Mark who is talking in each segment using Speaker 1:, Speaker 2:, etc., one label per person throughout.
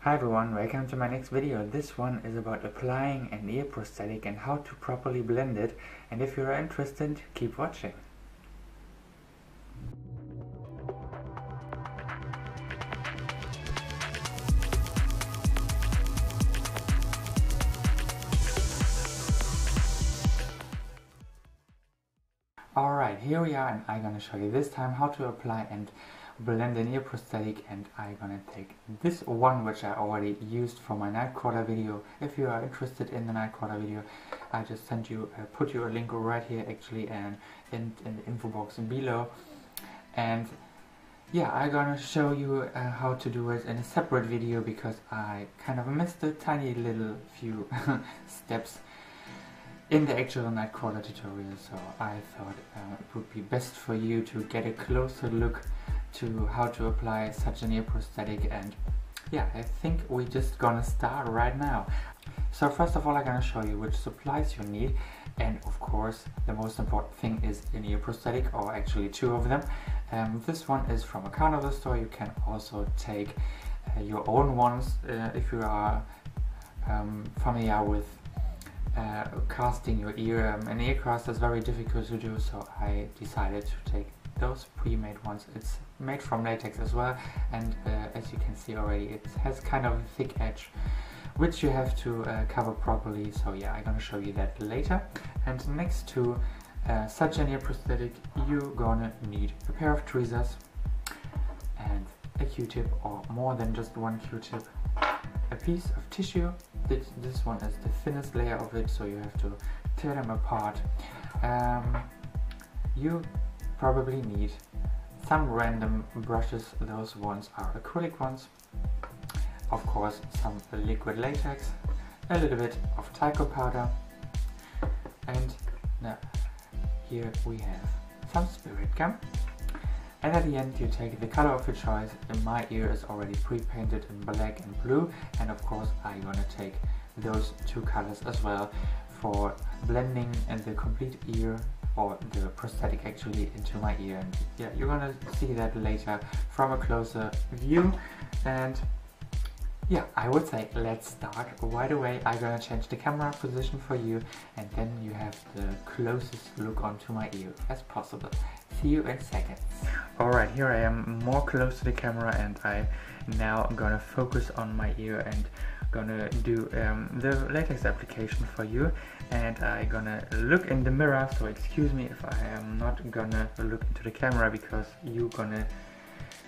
Speaker 1: Hi everyone, welcome to my next video. This one is about applying an ear prosthetic and how to properly blend it, and if you are interested, keep watching. Alright, here we are, and I'm gonna show you this time how to apply and blend an ear prosthetic, and I'm gonna take this one which I already used for my Nightcrawler video. If you are interested in the Nightcrawler video, I just sent you, put you a link right here actually, and in the info box below. And yeah, I'm gonna show you how to do it in a separate video because I kind of missed a tiny little few steps in the actual Nightcrawler tutorial, so I thought it would be best for you to get a closer look to how to apply such an ear prosthetic. And yeah, I think we're just gonna start right now. So first of all, I'm gonna show you which supplies you need, and of course the most important thing is an ear prosthetic, or actually two of them. This one is from a carnival store. You can also take your own ones if you are familiar with casting your ear. An ear cast is very difficult to do, so I decided to take those pre-made ones. It's made from latex as well, and as you can see already, it has kind of a thick edge which you have to cover properly. So yeah, I'm gonna show you that later. And next to such an ear prosthetic, you're gonna need a pair of tweezers and a Q-tip, or more than just one Q-tip, a piece of tissue. This one is the thinnest layer of it, so you have to tear them apart. You probably need some random brushes. Those ones are acrylic ones. Of course, some liquid latex, a little bit of Talcum powder, and now here we have some spirit gum. And at the end you take the color of your choice. In my ear is already pre-painted in black and blue, and of course I'm gonna take those two colors as well for blending and the complete ear, or the prosthetic actually, into my ear. And yeah, you're gonna see that later from a closer view. And yeah, I would say let's start right away. I'm gonna change the camera position for you, and then you have the closest look onto my ear as possible. See you in seconds. Alright, here I am more close to the camera, and I now gonna focus on my ear and gonna do the latex application for you. And I'm gonna look in the mirror, so excuse me if I am not gonna look into the camera, because you're gonna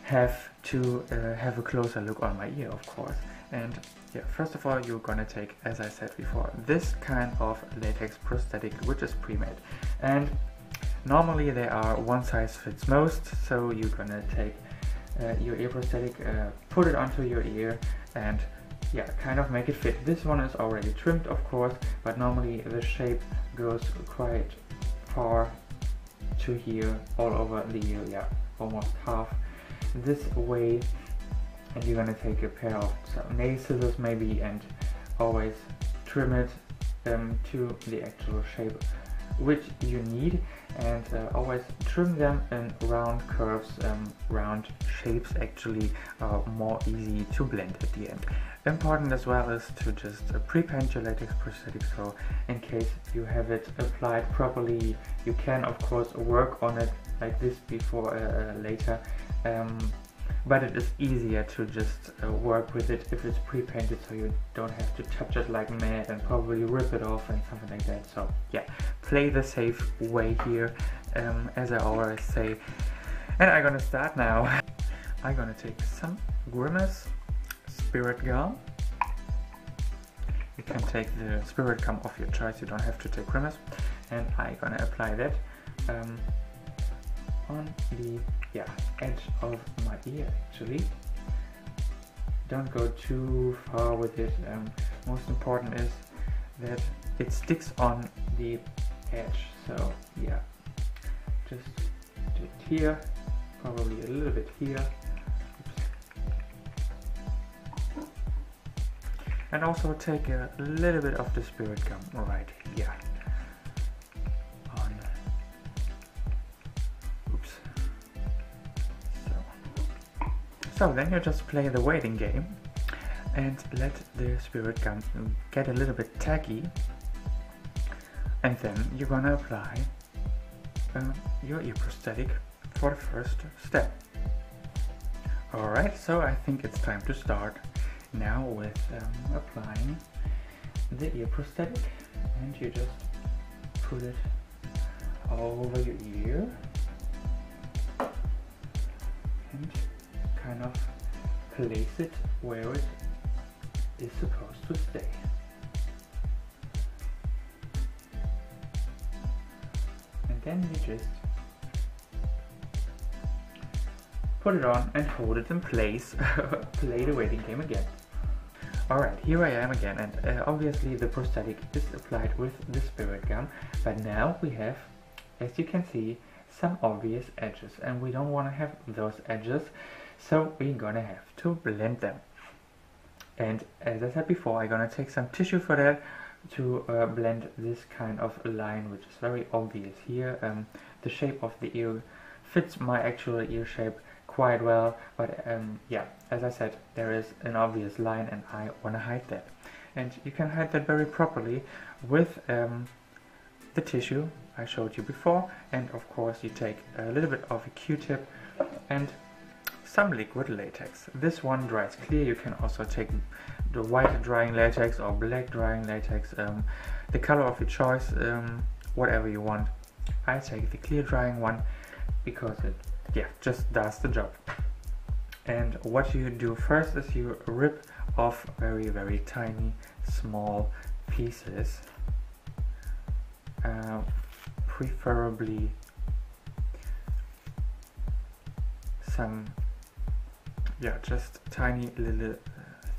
Speaker 1: have to have a closer look on my ear, of course. And yeah, first of all, you're gonna take, as I said before, this kind of latex prosthetic which is pre-made, and normally they are one size fits most. So you're gonna take your ear prosthetic, put it onto your ear, and yeah, kind of make it fit. This one is already trimmed, of course, but normally the shape goes quite far to here, all over the ear, yeah, almost half this way. And you're gonna take a pair of some nail scissors maybe, and always trim it to the actual shape which you need, and always trim them in round curves. Round shapes actually are more easy to blend at the end. Important as well is to just pre-paint your latex prosthetic, so in case you have it applied properly, you can of course work on it like this before later, but it is easier to just work with it if it's pre-painted, so you don't have to touch it like mad and probably rip it off and something like that. So yeah, play the safe way here, as I always say. And I'm gonna start now. I'm gonna take some Grimas spirit gum. You can take the spirit gum of your choice, you don't have to take Grimas. And I'm gonna apply that on the edge of my ear actually. Don't go too far with it. Most important is that it sticks on the edge. So yeah, just do it here, probably a little bit here. Oops. And also take a little bit of the spirit gum right here. So then you just play the waiting game, and let the spirit gum get a little bit tacky, and then you're gonna apply your ear prosthetic for the first step. Alright, so I think it's time to start now with applying the ear prosthetic, and you just put it over your ear and kind of place it where it is supposed to stay. And then you just put it on and hold it in place. Play the waiting game again. Alright, here I am again, and obviously the prosthetic is applied with the spirit gum, but now we have, as you can see, some obvious edges, and we don't want to have those edges, so we're gonna have to blend them. And as I said before, I'm gonna take some tissue for that to blend this kind of line, which is very obvious here. The shape of the ear fits my actual ear shape quite well, but yeah, as I said, there is an obvious line and I want to hide that. And you can hide that very properly with the tissue I showed you before, and of course you take a little bit of a Q-tip and some liquid latex. This one dries clear. You can also take the white drying latex or black drying latex, the color of your choice, whatever you want. I take the clear drying one because it just does the job. And what you do first is you rip off very, very tiny, small pieces, preferably some, just tiny little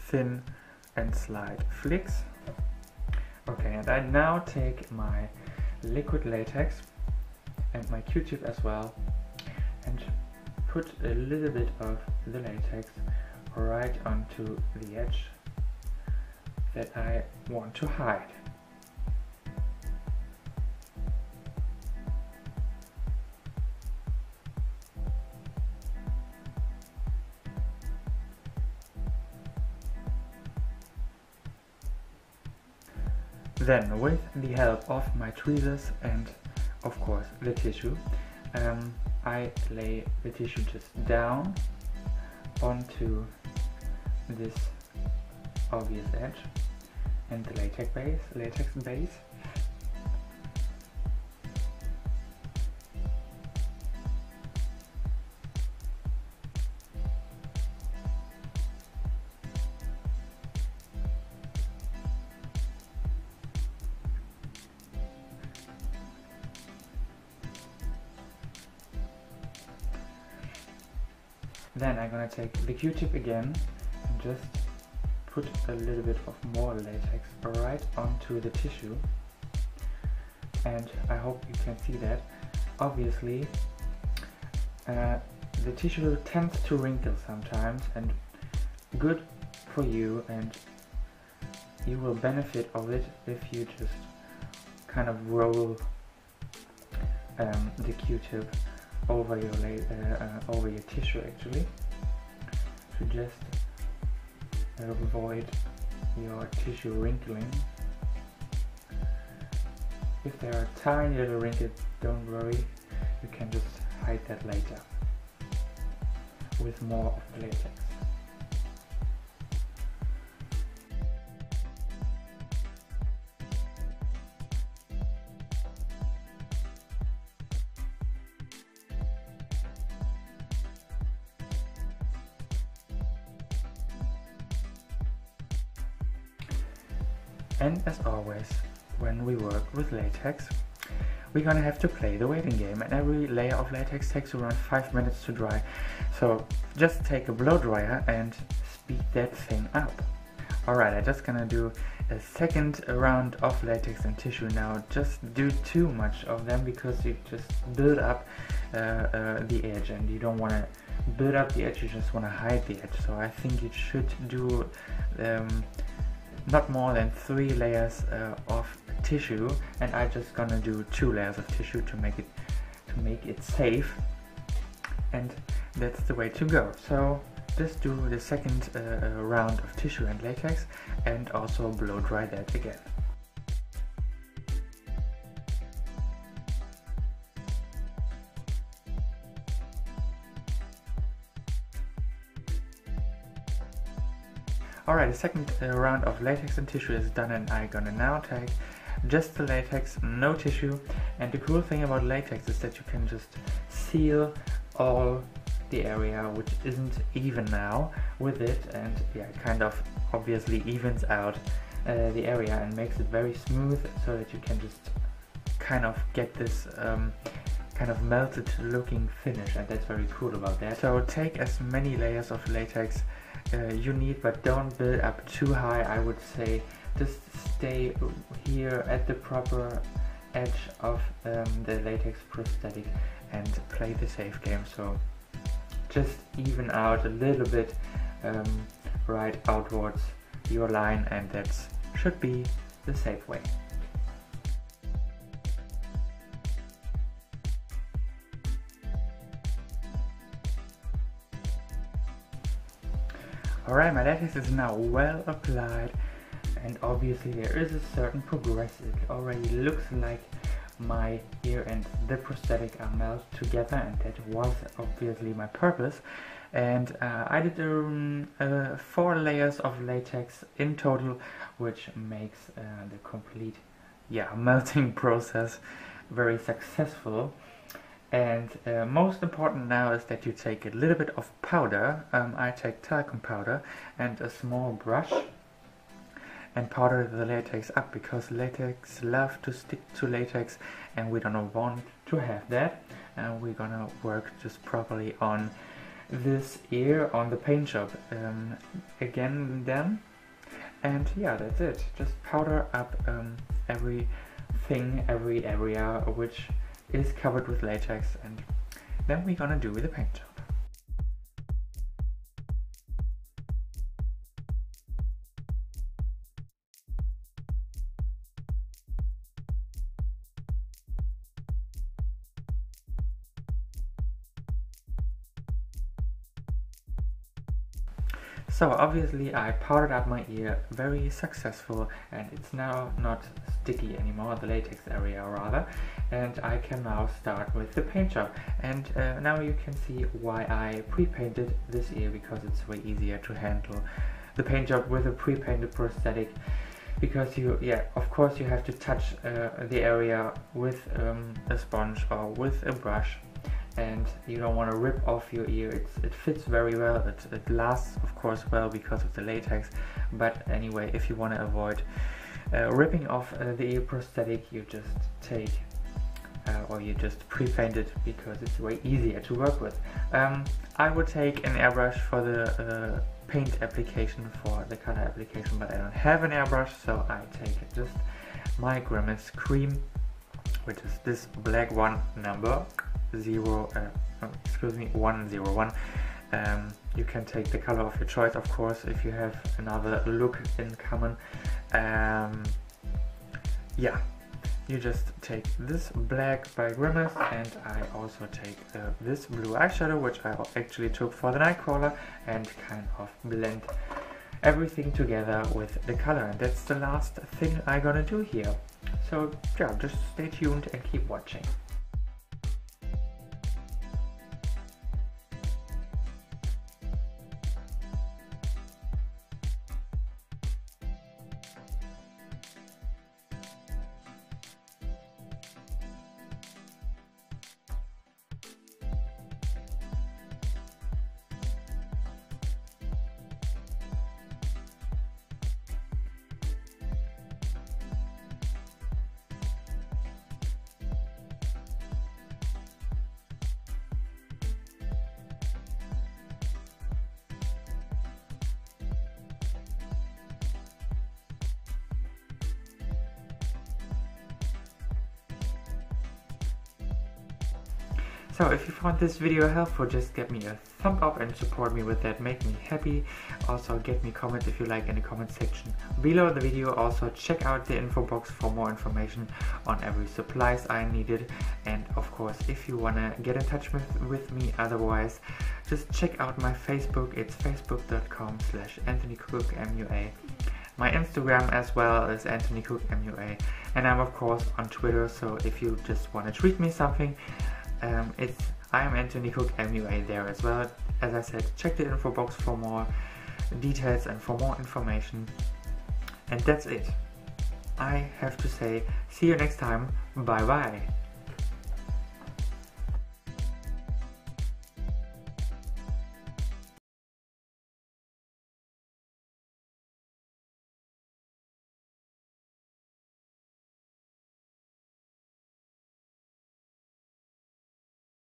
Speaker 1: thin and slight flicks. Okay, and I now take my liquid latex and my Q-tip as well, and put a little bit of the latex right onto the edge that I want to hide. Then, with the help of my tweezers and of course the tissue, I lay the tissue just down onto this obvious edge and the latex base. Then I'm gonna take the Q-tip again and just put a little bit of more latex right onto the tissue, and I hope you can see that. Obviously the tissue tends to wrinkle sometimes, and good for you, and you will benefit of it if you just kind of roll the Q-tip over your tissue, actually, to just avoid your tissue wrinkling. If there are tiny little wrinkles, don't worry, you can just hide that later with more of the latex. And as always, when we work with latex, we're gonna have to play the waiting game, and every layer of latex takes around 5 minutes to dry. So just take a blow dryer and speed that thing up. Alright, I'm just gonna do a second round of latex and tissue now. Just do too much of them because you just build up the edge, and you don't want to build up the edge, you just want to hide the edge. So I think you should do not more than 3 layers of tissue, and I'm just gonna do 2 layers of tissue to make it safe, and that's the way to go. So just do the second round of tissue and latex and also blow dry that again. Alright, the second round of latex and tissue is done, and I'm gonna now take just the latex, no tissue. And the cool thing about latex is that you can just seal all the area which isn't even now with it, and yeah, it kind of obviously evens out the area and makes it very smooth, so that you can just kind of get this kind of melted looking finish, and that's very cool about that. So take as many layers of latex you need, but don't build up too high. I would say just stay here at the proper edge of the latex prosthetic and play the safe game. So just even out a little bit right outwards your line, and that should be the safe way. Alright, my latex is now well applied, and obviously there is a certain progress. It already looks like my ear and the prosthetic are melted together, and that was obviously my purpose. And I did 4 layers of latex in total, which makes the complete melting process very successful. And most important now is that you take a little bit of powder. I take talcum powder and a small brush and powder the latex up, because latex love to stick to latex and we don't want to have that. And we're gonna work just properly on this ear on the paint job again then. And yeah, that's it. Just powder up everything, every area which is covered with latex, and then we're gonna do the paint job. So obviously I powdered up my ear, very successful, and it's now not sticky anymore, the latex area rather, and I can now start with the paint job. And now you can see why I pre-painted this ear, because it's way easier to handle the paint job with a pre-painted prosthetic, because of course you have to touch the area with a sponge or with a brush, and you don't want to rip off your ear. It fits very well, it lasts of course well because of the latex, but anyway, if you want to avoid ripping off the ear prosthetic, you just take or you just pre-paint it, because it's way easier to work with. I would take an airbrush for the paint application, for the color application, but I don't have an airbrush, so I take just my Grimas cream, which is this black one, number 101. You can take the color of your choice, of course, if you have another look in common. You just take this black by Grimas, and I also take this blue eyeshadow, which I actually took for the Nightcrawler, and kind of blend everything together with the color. And that's the last thing I'm gonna do here. So yeah, just stay tuned and keep watching. So if you found this video helpful, just give me a thumb up and support me with that, make me happy. Also get me comments if you like in the comment section below the video. Also check out the info box for more information on every supplies I needed, and of course if you wanna get in touch with me otherwise, just check out my Facebook. It's facebook.com/anthonycookmua. My Instagram as well is anthonycookmua, and I'm of course on Twitter, so if you just want to tweet me something, I am anthonycookmua there as well. As I said, check the info box for more details and for more information. And that's it. I have to say, see you next time. Bye bye.